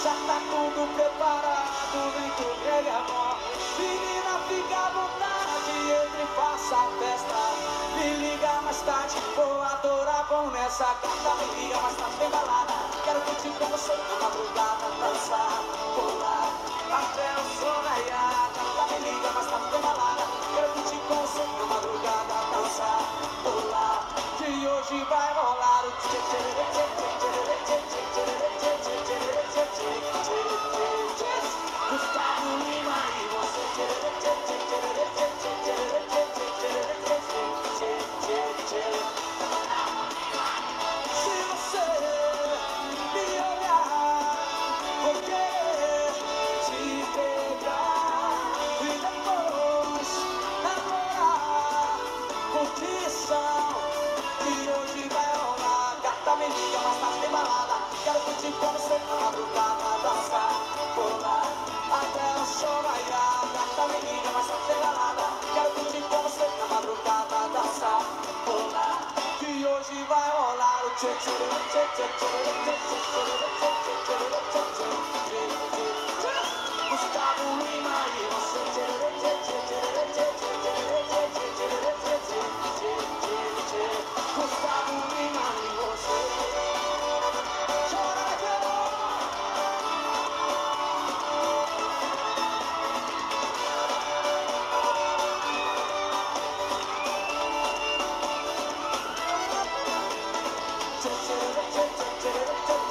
Já tá tudo preparado, vem tu pega a mão. Menina, fica à vontade, entre e faça a festa. Me liga mais tarde, vou adorar, vamos nessa gata. Me liga mais tarde, vem balada. Quero curtir com você na madrugada, dançar, pular, até o sol raiar. Gata, me liga mais tarde, vem balada. Quero curtir com você na madrugada, dançar, pular, que hoje vai rolar o tchê tchê tchê tchê tchê tchê tchê tchê tchê tchê. Gustavo Lima e você tchê tchê tchê tchê tchê tchê tchê tchê tchê tchê. Se você me olhar, vou querer te pegar e depois namorar. Curtição que hoje vai rolar. Gata, me liga, mas tá sem balada. Quero curtir com você na madrugada, dançar, pular, até o sol raiar. Gata, me liga, mas tá sem balada. Quero curtir com você na madrugada, dançar, pular, que hoje vai rolar o tchê tchê tchê tchê tchê tchê tchê tchê tchê. Gustavo Lima e você tchê tchê tchê tchê tchê tchê tchê tchê. Gustavo Lima e você. Chora, girl. Tchê tchê tchê tchê tchê tchê.